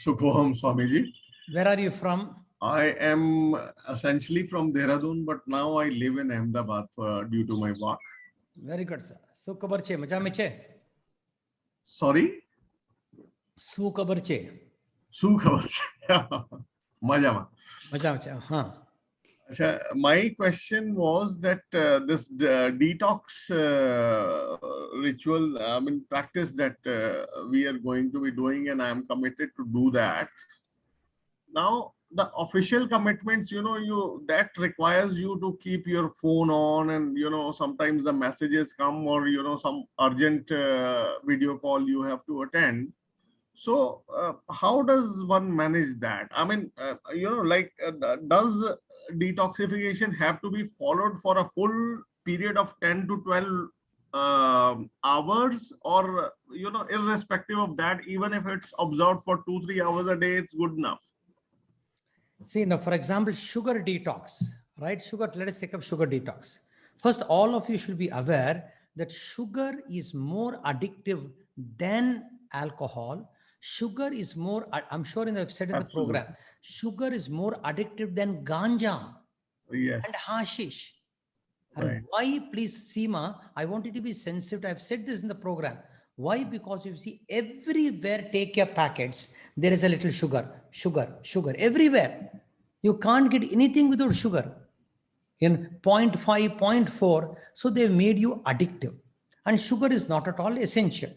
Sukhoham Swamiji. Where are you from? I am essentially from Dehradun, but now I live in Ahmedabad due to my work. Very good, sir. Sukhabarche, maja meche? Sorry? Sukhabarche. Sukhabodananda. Majama. Maja meche, huh. My question was that this detox ritual, I mean, practice that we are going to be doing, and I am committed to do that. Now, the official commitments, that requires you to keep your phone on, and sometimes the messages come, or some urgent video call you have to attend. So how does one manage that? I mean, does detoxification have to be followed for a full period of 10 to 12 hours, or irrespective of that, even if it's observed for 2-3 hours a day, it's good enough? See, now, for example, sugar detox, right? Sugar, let us take up sugar detox. First, all of you should be aware that sugar is more addictive than alcohol. Sugar is more, I'm sure I've said in the program, sugar is more addictive than ganja and hashish. And Right. why, please, Seema, I want you to be sensitive. I've said this in the program. Why? Because you see, everywhere, take your packets, there is a little sugar, everywhere. You can't get anything without sugar. In 0.5, 0.4, so they've made you addictive. And sugar is not at all essential.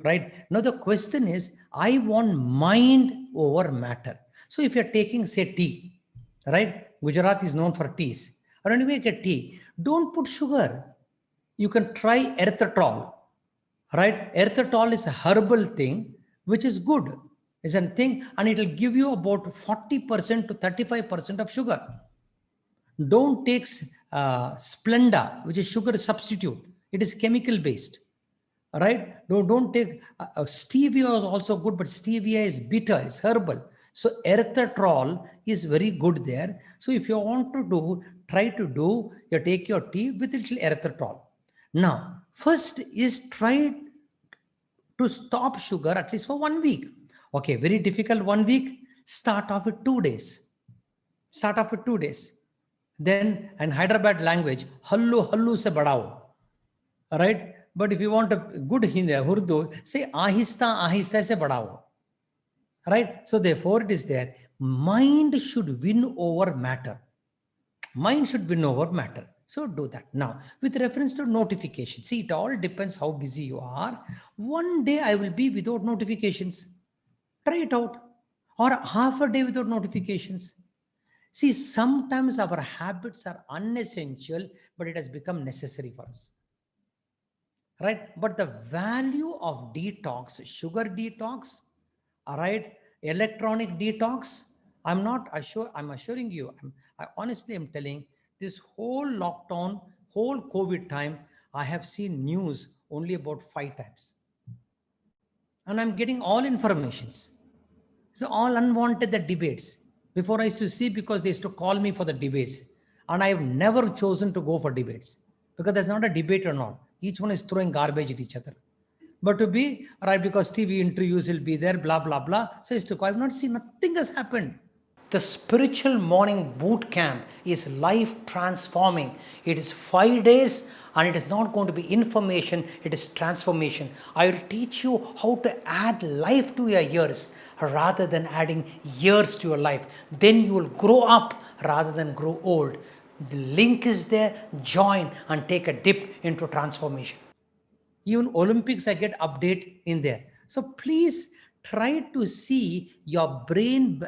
Right? Now the question is, I want mind over matter. So if you're taking, say, tea, right? Gujarat is known for teas. Or when you make a tea, don't put sugar. You can try erythritol, right? Erythritol is a herbal thing, which is good. It's a thing, and it will give you about 40% to 35% of sugar. Don't take Splenda, which is sugar substitute. It is chemical based. Right? Don't take stevia is also good, but stevia is bitter, it's herbal. So erythritol is very good there. So if you want to you take your tea with little erythritol. Now, first is try to stop sugar at least for 1 week. Okay, very difficult 1 week. Start off with 2 days. Then, in Hyderabad language, hallu se badao. Right? But if you want a good Urdu, say ahista se badao. Right? So therefore it is there. Mind should win over matter. Mind should win over matter. So do that. Now, with reference to notification, see, it all depends how busy you are. One day I will be without notifications. Try it out. Or half a day without notifications. See, sometimes our habits are unessential, but it has become necessary for us. Right? But the value of detox, sugar detox, all right, electronic detox, I'm assuring you, I honestly am telling, this whole lockdown, whole COVID time, I have seen news only about 5 times. And I'm getting all informations. So all unwanted the debates. Before I used to see, because they used to call me for the debates. And I've never chosen to go for debates, because there's not a debate or not. Each one is throwing garbage at each other. But to be, right, because TV interviews will be there, blah, blah, blah. So it's to, I've not seen, nothing has happened. The spiritual morning boot camp is life transforming. It is 5 days, and it is not going to be information, it is transformation. I will teach you how to add life to your years rather than adding years to your life. Then you will grow up rather than grow old. The link is there. Join and take a dip into transformation. Even Olympics, I get update in there. So please try to see your brain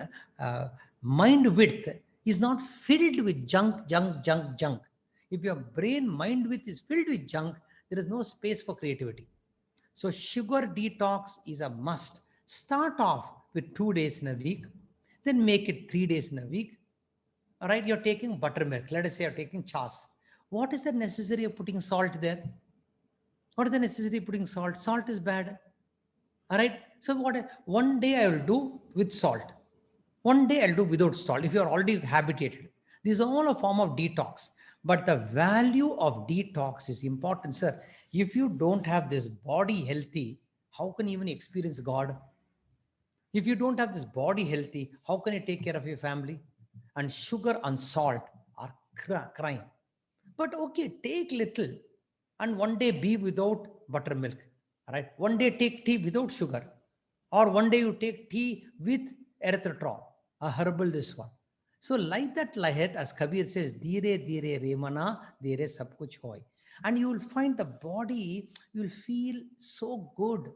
mind width is not filled with junk. If your brain mind width is filled with junk, there is no space for creativity. So sugar detox is a must. Start off with 2 days in a week, then make it 3 days in a week. All right, you're taking buttermilk. Let us say you're taking chas. What is the necessary of putting salt there? What is the necessity of putting salt? Salt is bad. All right. So one day I will do with salt. One day I'll do without salt. If you're already habituated, this is all a form of detox. But the value of detox is important, sir. If you don't have this body healthy, how can you even experience God? If you don't have this body healthy, how can you take care of your family? And sugar and salt are crime. But okay, take little, and one day be without buttermilk, right? One day take tea without sugar, or one day you take tea with erythritol, a herbal this one. So like that lahet, as Kabir says, "Dheere dheere remana, dheere sab kuch hoy," and you will find the body, you will feel so good.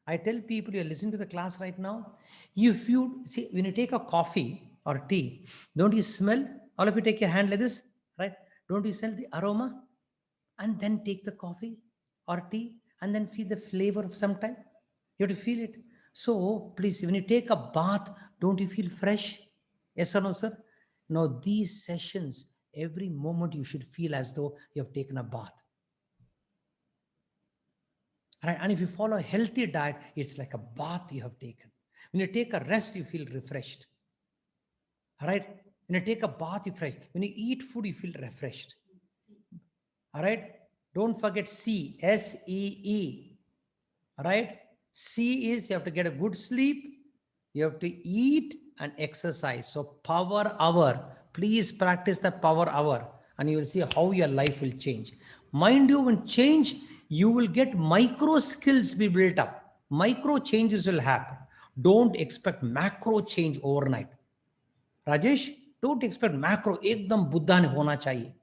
I tell people, you're listening to the class right now. If you see, when you take a coffee or tea, don't you smell? All of you take your hand like this, right? Don't you smell the aroma? And then take the coffee or tea and then feel the flavor of some time. You have to feel it. So please, when you take a bath, don't you feel fresh? Yes or no, sir? Now, these sessions, every moment you should feel as though you have taken a bath. Right? And if you follow a healthy diet, it's like a bath you have taken. When you take a rest, you feel refreshed. Right? When you take a bath, you fresh. When you eat food, you feel refreshed. All right? Don't forget C, S-E-E. All right? C is you have to get a good sleep, you have to eat and exercise. So power hour. Please practice the power hour and you will see how your life will change. Mind you, when change, you will get micro skills be built up. Micro changes will happen. Don't expect macro change overnight. Rajesh, don't expect macro एकदम बुद्धा ने होना चाहिए.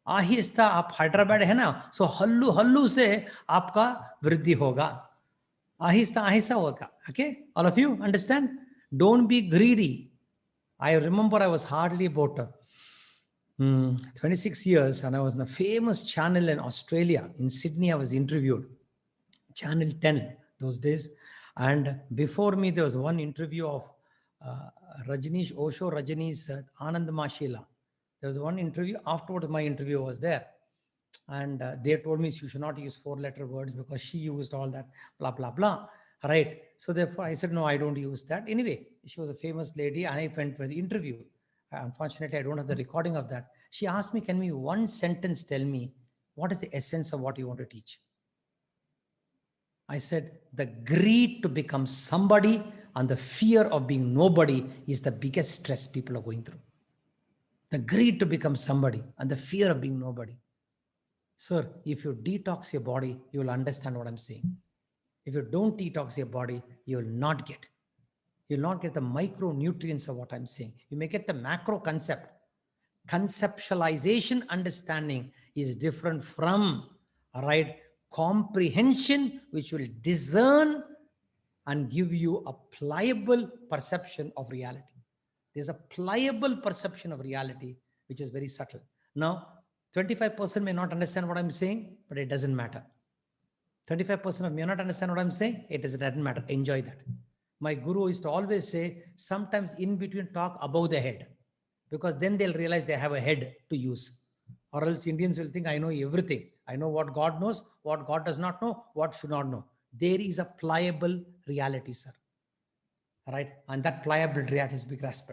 आहिस्ता, आप हैदराबाद है ना, सो हल्लू हल्लू से आपका वृद्धि होगा. आहिस्ता आहिस्ता होगा. Okay, all of you understand? Don't be greedy. I remember I was hardly about 26 years and I was in a famous channel in Australia. In Sydney, I was interviewed. Channel 10 those days. And before me, there was one interview of Rajneesh Osho, Rajani's Anand Mashila. There was one interview. Afterwards, my interview was there. And they told me you should not use 4-letter words because she used all that, blah, blah, blah. Right. So therefore, I said, no, I don't use that. Anyway, she was a famous lady and I went for the interview. Unfortunately, I don't have the recording of that. She asked me, can you one sentence tell me what is the essence of what you want to teach? I said, the greed to become somebody and the fear of being nobody is the biggest stress people are going through. The greed to become somebody and the fear of being nobody. Sir, if you detox your body, you will understand what I'm saying. If you don't detox your body, you will not get. You'll not get the micronutrients of what I'm saying. You may get the macro concept. Conceptualization understanding is different from, all right, comprehension, which will discern and give you a pliable perception of reality. There's a pliable perception of reality, which is very subtle. Now, 25% may not understand what I'm saying, but it doesn't matter. 25% of may not understand what I'm saying, it doesn't matter. Enjoy that. My guru used to always say, sometimes in between talk above the head, because then they'll realize they have a head to use. Or else Indians will think, I know everything. I know what God knows, what God does not know, what should not know. There is a pliable reality, sir. Right? And that pliable reality is to be grasped.